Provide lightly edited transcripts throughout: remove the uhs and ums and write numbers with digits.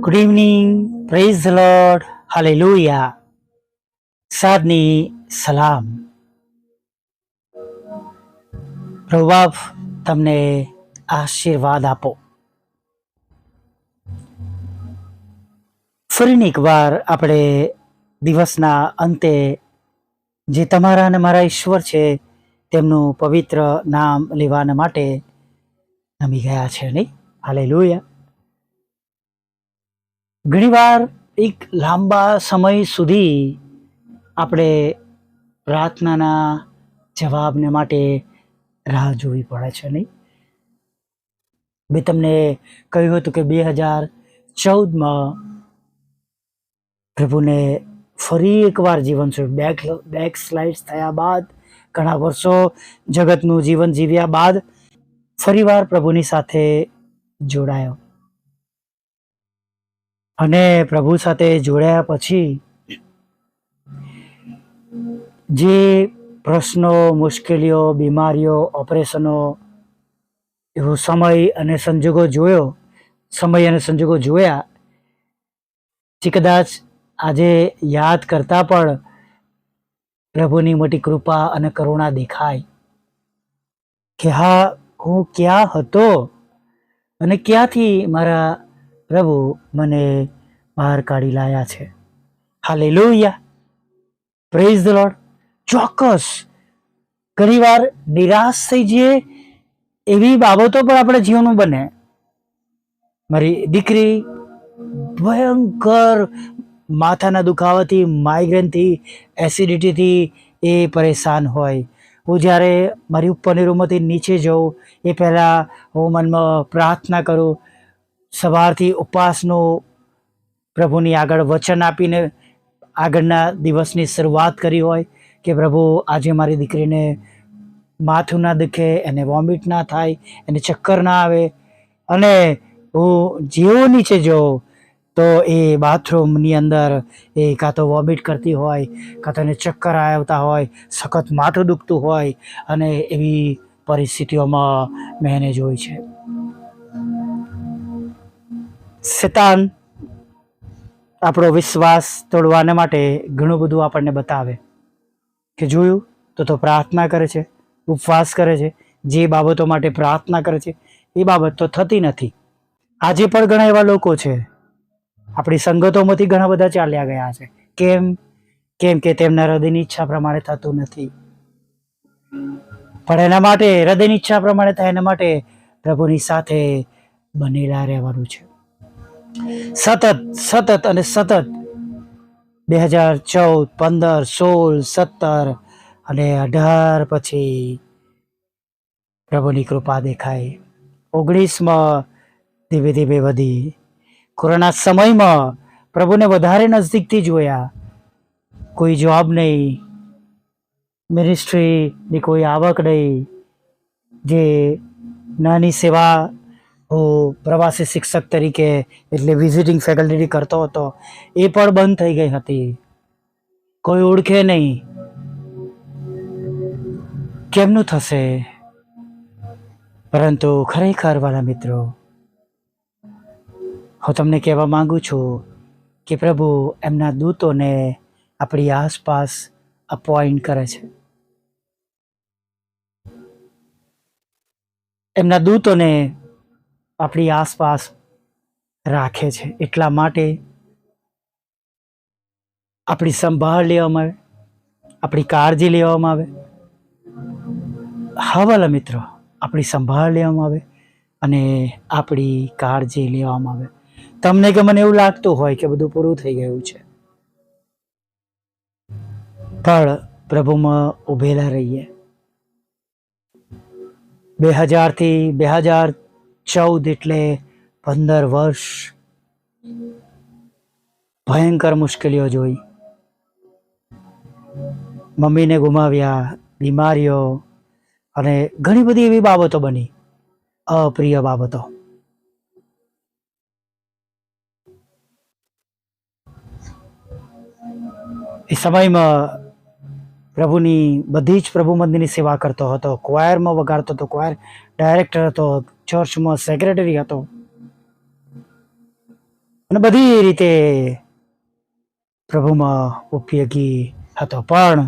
Good evening, praise the Lord, hallelujah. સાદની સલામ. પ્રભુ બાપ તમને આશીર્વાદ આપો. ફરીને એકવાર આપણે દિવસના અંતે જે તમારા અને મારા ઈશ્વર છે તેમનું પવિત્ર નામ લેવાના માટે નમી ગયા છે, નહીં? હાલેલુયા. ઘણીવાર એક લાંબા સમય સુધી આપણે પ્રાર્થનાના જવાબને માટે રાહ જોવી પડે છે, નહીં? મેં તમને કહ્યું હતું કે 2014માં પ્રભુને ફરી એકવાર જીવન બેક સ્લાઇડ થયા બાદ, ઘણા વર્ષો જગતનું જીવન જીવ્યા બાદ ફરીવાર પ્રભુની સાથે જોડાયો. અને પ્રભુ સાથે જોડાયા પછી જે પ્રશ્નો, મુશ્કેલીઓ, બીમારીઓ, ઓપરેશનો, એવો સમય અને સંજોગો જોયા જે કદાચ આજે યાદ કરતા પણ પ્રભુની મોટી કૃપા અને કરુણા દેખાય કે હા, હું ક્યાં હતો અને ક્યાંથી મારા પ્રભુ મને બહાર કાઢી લાયા છે. Hallelujah, praise the lord. ચોક્કસ ઘણીવાર નિરાશ થઈ જઈએ એવી બાબતો પણ આપણે જીવનમાં બને. મારી દીકરી ભયંકર માથાના દુખાવાથી, માઇગ્રેનથી, એસિડિટીથી એ પરેશાન હોય. હું જ્યારે મારી ઉપરની રૂમમાંથી નીચે જાઉં એ પહેલાં હું મનમાં પ્રાર્થના કરું, સવારથી ઉપવાસનું પ્રભુની આગળ વચન આપીને આગળના દિવસની શરૂઆત કરી હોય કે પ્રભુ આજે મારી દીકરીને માથું ના દુખે, એને વોમિટ ના થાય, એને ચક્કર ના આવે. અને હું જેવો નીચે જાઉં તો એ બાથરૂમની અંદર એ કાં તો વોમિટ કરતી હોય, કાં તો એને ચક્કર આવતા હોય, સખત માથું દુખતું હોય, અને એવી પરિસ્થિતિઓમાં મેં એને જોઈ છે. શેતાન આપણો વિશ્વાસ તોડવાના માટે ઘણું બધું આપણને બતાવે કે જોયું તો પ્રાર્થના કરે છે, ઉપવાસ કરે છે, જે બાબતો માટે પ્રાર્થના કરે છે એ બાબત તો થતી નથી. આજે પણ ઘણા એવા લોકો છે, આપણી સંગતોમાંથી ઘણા બધા ચાલ્યા ગયા છે. કેમ કે તેમના હૃદયની ઈચ્છા પ્રમાણે થતું નથી. પણ એના માટે હૃદયની ઈચ્છા પ્રમાણે થાય એના માટે પ્રભુની સાથે બનેલા રહેવાનું છે. સતત 2014, 15, 16, 17 અને 18 પછી પ્રભુની કૃપા દેખાય. 19માં ધીમે ધીમે વધી. કોરોના સમયમાં પ્રભુને વધારે નજદીકથી જોયા. કોઈ જોબ નહીં, મિનિસ્ટ્રીની કોઈ આવક નહીં. જે નાની સેવા હું પ્રવાસી શિક્ષક તરીકે એટલે વિઝિટિંગ ફેકલ્ટી કરતો હતો એ પણ બંધ થઈ ગઈ હતી. કોઈ ઓળખે નહીં. કેમનું થશે? પરંતુ ખરેખર વાલા મિત્રો, હું તમને કહેવા માંગુ છું કે પ્રભુ એમના દૂતોને આપણી આસપાસ અપોઇન્ટ કરે છે. એમના દૂતોને આપણી આસપાસ રાખે છે એટલા માટે આપણી સંભાળ લેવામાં આવે, આપણી કાળજી લેવામાં આવે. હા વાલા મિત્રો, આપણી સંભાળ લેવામાં આવે અને આપણી કાળજી લેવામાં આવે. તમને કે મને એવું લાગતું હોય કે બધું પૂરું થઈ ગયું છે, પણ પ્રભુમાં ઉભેલા રહીએ. 2000થી 2014 એટલે 15 વર્ષ ભયંકર મુશ્કેલીઓ જોઈ. મમ્મીને ગુમાવ્યા, બીમારીઓ અને ઘણી બધી એવી બાબતો બની, અપ્રિય બાબતો. એ સમયમાં પ્રભુની બધી જ પ્રભુ મંદિરની સેવા કરતો હતો. ક્વાયરમાં વગાડતો હતો, ક્વાયર ડાયરેક્ટર હતો, ચર્ચમાં સેક્રેટરી હતો. અને બધી રીતે પ્રભુમાં ઉપયોગી હતો, પણ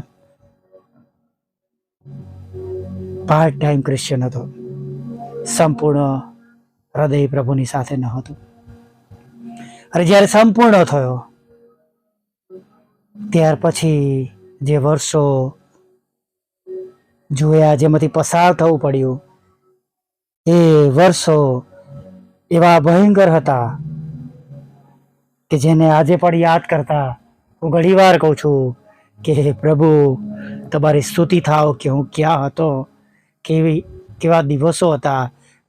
પાર્ટ ટાઈમ ક્રિશ્ચિયન હતો. સંપૂર્ણ હૃદય પ્રભુની સાથે ન હતું. અને જ્યારે સંપૂર્ણ થયો ત્યાર પછી જે વર્ષો જોયા, જેમાંથી પસાર થવું પડ્યું, એ વર્ષો એવા ભયંકર હતા કે જેને આજે પણ યાદ કરતા હું ઘણીવાર કહું છું કે પ્રભુ તમારી સ્તુતિ થાવ કે હું ક્યાં હતો, કેવા દિવસો હતા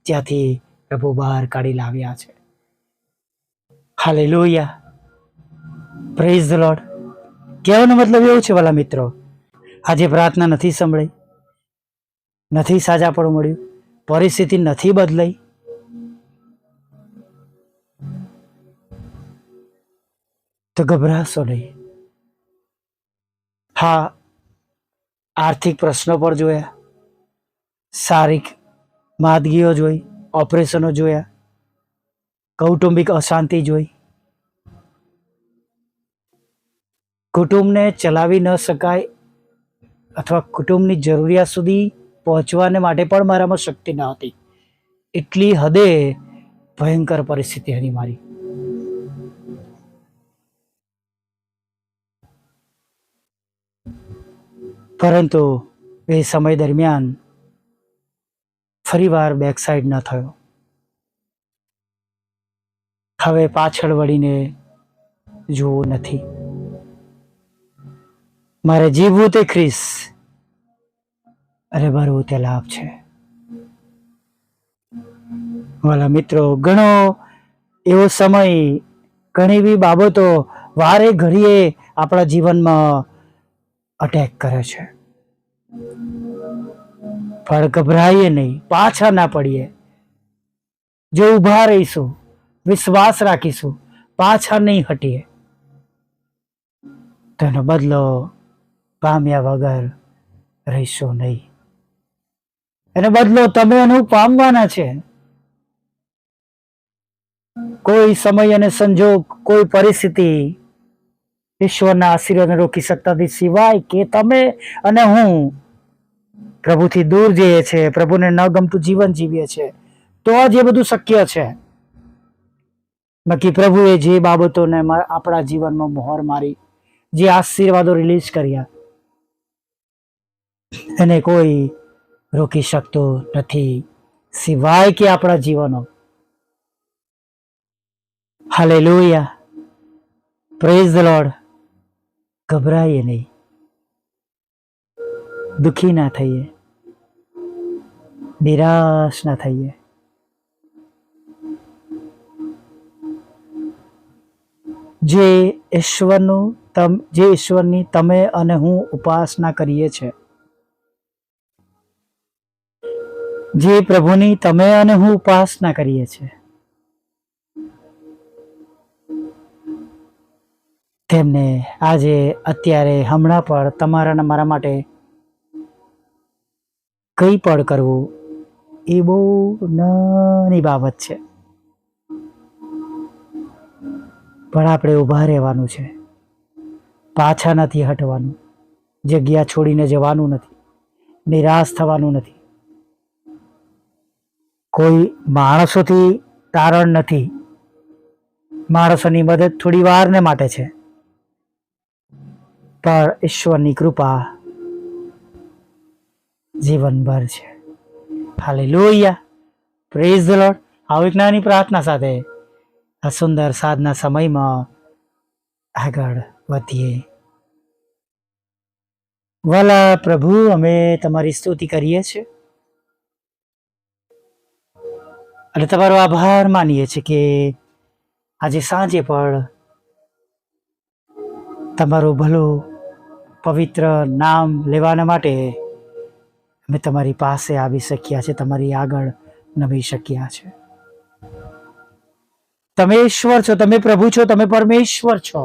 જ્યાંથી પ્રભુ બહાર કાઢી લાવ્યા છે. Hallelujah, praise the lord. કહેવાનો મતલબ એવું છે વાલા મિત્રો, આજે પ્રાર્થના નથી સંભળાઈ, નથી સાજાપણું મળ્યું, પરિસ્થિતિ નથી બદલાઈ, તો ગભરાશો નહીં. હા, આર્થિક પ્રશ્નો પર જોયા, શારીરિક માંદગીઓ જોઈ, ઓપરેશનો જોયા, કૌટુંબિક અશાંતિ જોઈ, કુટુંબને ચલાવી ન શકાય અથવા કુટુંબની જરૂરિયાત સુધી પહોંચવાને માટે પણ મારામાં શક્તિ ન હતી. એટલી હદે ભયંકર પરિસ્થિતિ હતી મારી. પરંતુ એ સમય દરમિયાન ફરીવાર બેકસાઇડ ન થયો. હવે પાછળ વળીને જોવું નથી. મારે જીવવું તે ખ્રિસ્ત અને મરવું તે લાભ છે. વાલા મિત્રો, ઘણો એવો સમય, ઘણી એવી બાબતો વારે ઘડીએ આપણા જીવનમાં અટેક કરે છે, પણ ગભરાઈએ નહીં, પાછા ના પડીએ. જો ઊભા રહીશું, વિશ્વાસ રાખીશું, પાછા નહીં હટીએ, તેનો બદલો પામ્યા વગર રહીશો નહીં. એનો બદલો તમે અને હું પામવાના છે. કોઈ સમય અને સંજોગ, કોઈ પરિસ્થિતિ ઈશ્વરના આશીર્વાદને રોકી શકતા નથી, સિવાય કે તમે અને હું પ્રભુથી દૂર જઈએ છીએ, પ્રભુને ન ગમતું જીવન જીવીએ છીએ, તો જ એ બધું શક્ય છે. બાકી પ્રભુએ જે બાબતોને આપણા જીવનમાં મોહર મારી, જે આશીર્વાદો રિલીઝ કર્યા, એને કોઈ રોકી શકતો નથી, સિવાય કે આપણા જીવનો. Hallelujah, praise the Lord. ગભરાઈએ નહીં, દુઃખી ના થઈએ, નિરાશ ના થઈએ. જે ઈશ્વરની તમે અને હું ઉપાસના કરીએ છીએ, જે પ્રભુની તમે અને હું ઉપાસના કરીએ છીએ, તેમને આજે અત્યારે હમણાં પણ તમારા અને મારા માટે કંઈ પણ કરવું એ બહુ નાની બાબત છે, પણ આપણે ઊભા રહેવાનું છે, પાછા નથી હટવાનું, જગ્યા છોડીને જવાનું નથી, નિરાશ થવાનું નથી. કોઈ માણસોથી તારણ નથી, માણસોની મદદ થોડી વારને માટે છે, પણ ઈશ્વરની કૃપા જીવનભર છે. Hallelujah, praise the lord. આવો એક નાની પ્રાર્થના સાથે આ સુંદર સાધના સમયમાં આગળ વધીએ. વાલા પ્રભુ, અમે તમારી સ્તુતિ કરીએ છીએ અને તમારો આભાર માનીએ છીએ કે આજે સાંજે પણ તમારું ભલું પવિત્ર નામ લેવાના માટે અમે તમારી પાસે આવી શક્યા છે, તમારી આગળ નમી શક્યા છે. તમે ઈશ્વર છો, તમે પ્રભુ છો, તમે પરમેશ્વર છો.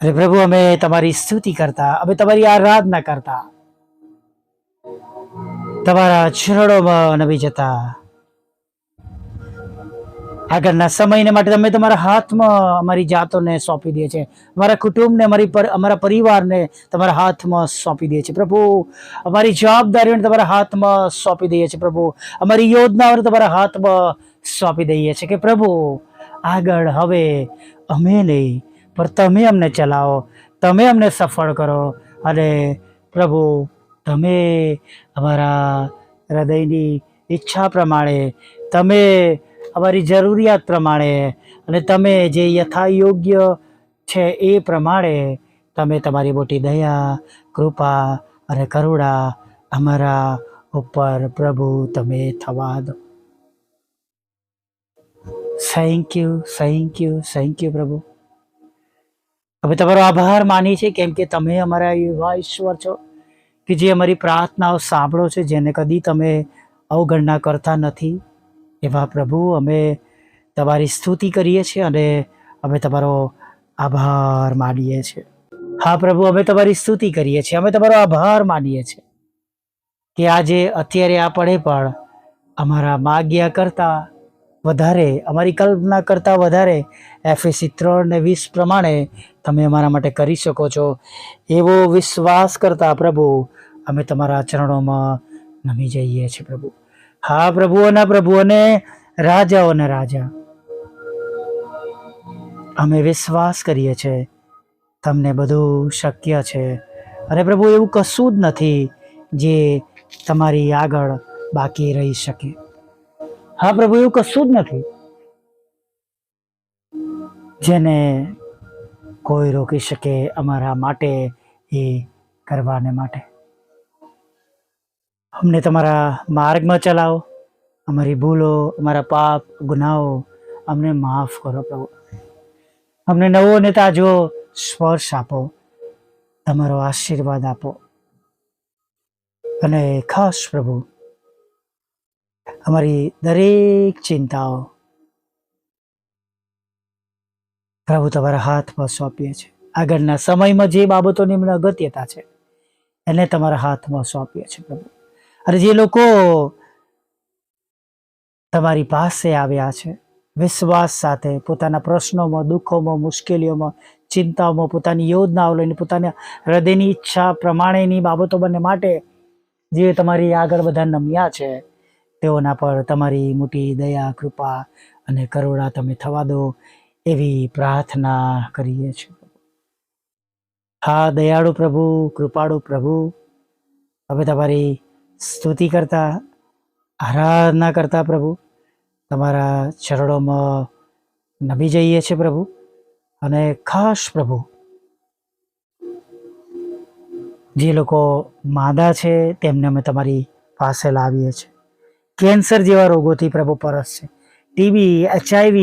અરે પ્રભુ, અમે તમારી સ્તુતિ કરતા, અમે તમારી આરાધના કરતા તમારા ચરણોમાં નમી જતા આગળના સમયને માટે તમે તમારા હાથમાં અમારી જાતોને સોંપી દે છે, અમારા કુટુંબને, અમારા પરિવારને તમારા હાથમાં સોંપી દે છે પ્રભુ. અમારી જવાબદારીઓને તમારા હાથમાં સોંપી દઈએ છીએ પ્રભુ. અમારી યોજનાઓને તમારા હાથમાં સોંપી દઈએ છીએ કે પ્રભુ આગળ હવે અમે નહીં પણ તમે અમને ચલાવો, તમે અમને સફળ કરો. અને પ્રભુ તમે અમારા હૃદયની ઈચ્છા પ્રમાણે, તમે અમારી જરૂરિયાત પ્રમાણે અને તમે જે યથાયોગ્ય છે એ પ્રમાણે તમે તમારી મોટી દયા, કૃપા અને કરુણા અમારા ઉપર પ્રભુ તમે થવા દો. Thank you, thank you, thank you પ્રભુ. અમે તમારો આભાર માની છે કેમ કે તમે અમારા એવા ઈશ્વર છો કે જે અમારી પ્રાર્થનાઓ સાંભળો છે, જેને કદી તમે અવગણના કરતા નથી. એવા પ્રભુ અમે તમારી સ્તુતિ કરીએ છીએ અને અમે તમારો આભાર માનીએ છીએ. હા પ્રભુ, અમે તમારી સ્તુતિ કરીએ છીએ, અમે તમારો આભાર માનીએ છીએ કે આજે અત્યારે આપણે પણ અમારા માગ્યા કરતાં વધારે, અમારી કલ્પના કરતાં વધારે એફએસી 3:20 પ્રમાણે તમે અમારા માટે કરી શકો છો એવો વિશ્વાસ કરતા પ્રભુ અમે તમારા ચરણોમાં નમી જઈએ છીએ પ્રભુ. હા પ્રભુઓના પ્રભુ અને રાજાઓના રાજા, અમે વિશ્વાસ કરીએ છીએ તમને બધું શક્ય છે. અને પ્રભુ એવું કશું જ નથી જે તમારી આગળ બાકી રહી શકે. હા પ્રભુ, એવું કશું જ નથી જેને કોઈ રોકી શકે અમારા માટે એ કરવાને માટે. અમને તમારા માર્ગમાં ચલાવો, અમારી ભૂલો, અમારા પાપ, ગુનાઓ અમને માફ કરો પ્રભુ. અમને નવો અને તાજો સ્પર્શ આપો, તમારો આશીર્વાદ આપો. અને ખાસ પ્રભુ અમારી દરેક ચિંતાઓ પ્રભુ તમારા હાથમાં સોંપીએ છીએ. આગળના સમયમાં જે બાબતોની અમને અગત્યતા છે એને તમારા હાથમાં સોંપીએ છીએ પ્રભુ. અને જે લોકો તમારી પાસે આવ્યા છે વિશ્વાસ સાથે, પોતાના પ્રશ્નોમાં, દુઃખોમાં, મુશ્કેલીઓમાં, ચિંતાઓમાં, પોતાની યોજનાઓ લઈને, પોતાના હૃદયની ઈચ્છા પ્રમાણેની બાબતો બંને માટે જે તમારી આગળ બધા નમ્યા છે, તેઓના પર તમારી મોટી દયા, કૃપા અને કરુણા તમે થવા દો એવી પ્રાર્થના કરીએ છીએ. હા દયાળુ પ્રભુ, કૃપાળુ પ્રભુ, હવે તમારી સ્તુતિ કરતા, આરાધના કરતા પ્રભુ તમારા ચરણોમાં નમી જઈએ છીએ પ્રભુ. અને ખાસ પ્રભુ જે લોકો માંદા છે તેમને અમે તમારી પાસે લાવીએ છીએ. કેન્સર જેવા રોગોથી પ્રભુ પરસ છે, ટીબી, HIV,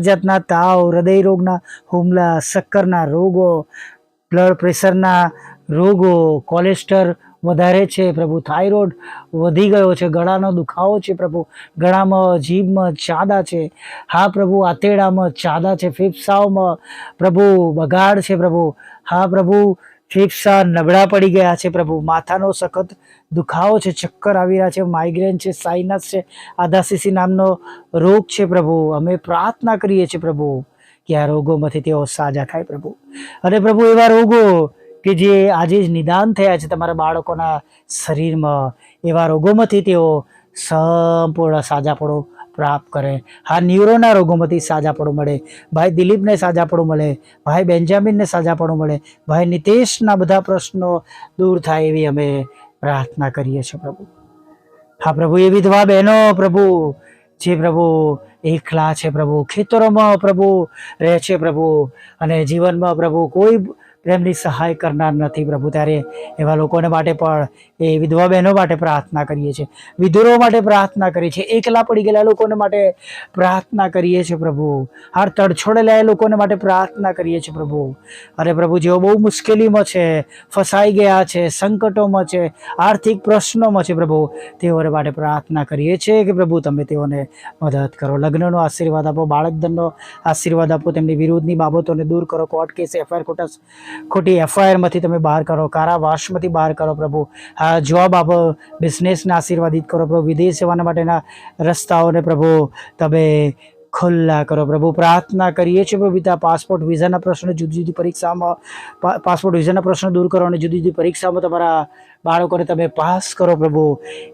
જાતના તાવ, હૃદય રોગના હુમલા, શક્કરના રોગો, બ્લડ પ્રેશરના રોગો, કોલેસ્ટ્રોલ વધારે છે પ્રભુ, થાઇરોઇડ વધી ગયો છે, ગળાનો દુખાવો છે પ્રભુ, ગળામાં, જીભમાં ચાદા છે. હા પ્રભુ, આંતરડામાં ચાદા છે, ફેફસાઓમાં પ્રભુ બગાડ છે પ્રભુ. હા પ્રભુ, ફેફસા નબળા પડી ગયા છે પ્રભુ, માથાનો સખત દુખાવો છે, ચક્કર આવી રહ્યા છે, માઇગ્રેન છે, સાઇનસ છે, આધાશીસી નામનો રોગ છે પ્રભુ. અમે પ્રાર્થના કરીએ છીએ પ્રભુ કે આ રોગોમાંથી તેઓ સાજા થાય પ્રભુ. અને પ્રભુ એવા રોગો કે જે આજે જ નિદાન થયા છે તમારા બાળકોના શરીરમાં, એવા રોગોમાંથી તેઓ સંપૂર્ણ સાજાપણું પ્રાપ્ત કરે. હા ન્યુરોના રોગોમાંથી સાજાપણું મળે, ભાઈ દિલીપને સાજાપણું મળે, ભાઈ બેન્જામિનને સાજાપણું મળે, ભાઈ નિતેશના બધા પ્રશ્નો દૂર થાય એવી અમે પ્રાર્થના કરીએ છીએ પ્રભુ. હા પ્રભુ, એ વિધવા બહેનો પ્રભુ જે પ્રભુ એકલા છે પ્રભુ, ખેતરોમાં પ્રભુ રહે છે પ્રભુ, અને જીવનમાં પ્રભુ કોઈ એમની સહાય કરનાર નથી પ્રભુ, ત્યારે એવા લોકોને માટે પણ એ વિધવા બહેનો માટે પ્રાર્થના કરીએ છીએ, વિધુરો માટે પ્રાર્થના કરીએ છીએ, એકલા પડી ગયેલા લોકોને માટે પ્રાર્થના કરીએ છીએ પ્રભુ. હાર તડછોડેલા લોકોને માટે પ્રાર્થના કરીએ છીએ પ્રભુ. અરે પ્રભુ, જેઓ બહુ મુશ્કેલીમાં છે, ફસાઈ ગયા છે, સંકટોમાં છે, આર્થિક પ્રશ્નોમાં છે પ્રભુ, તેઓને માટે પ્રાર્થના કરીએ છીએ કે પ્રભુ તમે તેઓને મદદ કરો. લગ્નનો આશીર્વાદ આપો, બાળકધનનો આશીર્વાદ આપો, તેમની વિરોધની બાબતોને દૂર કરો, કોર્ટ કેસ, FIR ખોટા ખોટી FIR તમે બહાર કરો, કારાવાસમાંથી બહાર કરો પ્રભુ. જોબ આપો, બિઝનેસને આશીર્વાદિત કરો પ્રભુ. વિદેશ જવાના માટેના રસ્તાઓને પ્રભુ તમે ખુલ્લા કરો પ્રભુ. પ્રાર્થના કરીએ છીએ પ્રભુ પિતા, પાસપોર્ટ વિઝાના પ્રશ્નો, જુદી જુદી પરીક્ષામાં પાસપોર્ટ વિઝાના પ્રશ્નો દૂર કરો અને જુદી જુદી પરીક્ષામાં તમારા બાળકોને તમે પાસ કરો પ્રભુ,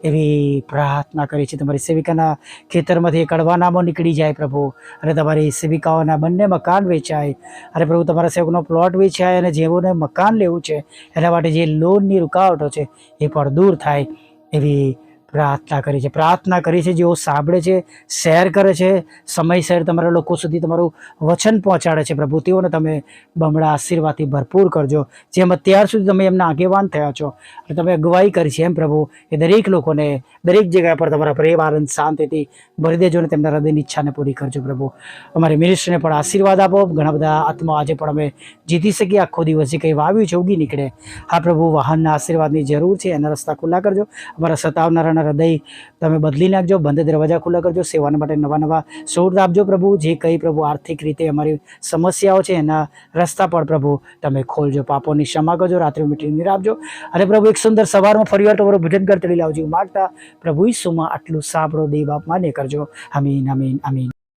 એવી પ્રાર્થના કરી છે. તમારી સેવિકાના ખેતરમાંથી કડવા નામો નીકળી જાય પ્રભુ, અને તમારી સેવિકાઓના બંને મકાન વેચાય. અને પ્રભુ તમારા સેવકનો પ્લોટ વેચાય, અને જેઓને મકાન લેવું છે એના માટે જે લોનની રૂકાવટો છે એ પણ દૂર થાય, એવી પ્રાર્થના કરી છે. પ્રાર્થના કરી છે જેઓ સાંભળે છે, શેર કરે છે, સમયસર તમારા લોકો સુધી તમારું વચન પહોંચાડે છે પ્રભુ, તેઓને તમે બમણા આશીર્વાદથી ભરપૂર કરજો. જેમ અત્યાર સુધી તમે એમના આગેવાન થયા છો અને તમે અગુવાઈ કરી છે, એમ પ્રભુ એ દરેક લોકોને દરેક જગ્યા પર તમારા પ્રેમ, આનંદ, શાંતિથી ભરી દેજો અને તેમના હૃદયની ઈચ્છાને પૂરી કરજો પ્રભુ. અમારી મિનિસ્ટ્રીને પણ આશીર્વાદ આપો. ઘણા બધા આત્મા આજે પણ અમે જીતી શકીએ. આખો દિવસ જે કંઈ વાવ્યું છે ઉગી નીકળે. હા પ્રભુ, વાહનના આશીર્વાદની જરૂર છે, એના રસ્તા ખુલ્લા કરજો. અમારા સતાવનારાના હૃદય તમે બદલી નાખજો. બંધ દરવાજા ખુલ્લા કરજો. સેવાના માટે નવા નવા સોર્સ આપજો પ્રભુ. જે કંઈ પ્રભુ આર્થિક રીતે અમારી સમસ્યાઓ છે એના રસ્તા પર પ્રભુ તમે ખોલજો. પાપોની ક્ષમા કરજો. રાત્રે મીઠી નીર આપજો. અને પ્રભુ એક સુંદર સવારમાં ફરીવાર તમારું ભજન કરતી લાવજો. માગતા પ્રભુ ઈસુમાં આટલું સાંભળો, દેવ બાપ માન્ય કરજો. આમીન, આમીન, આમીન.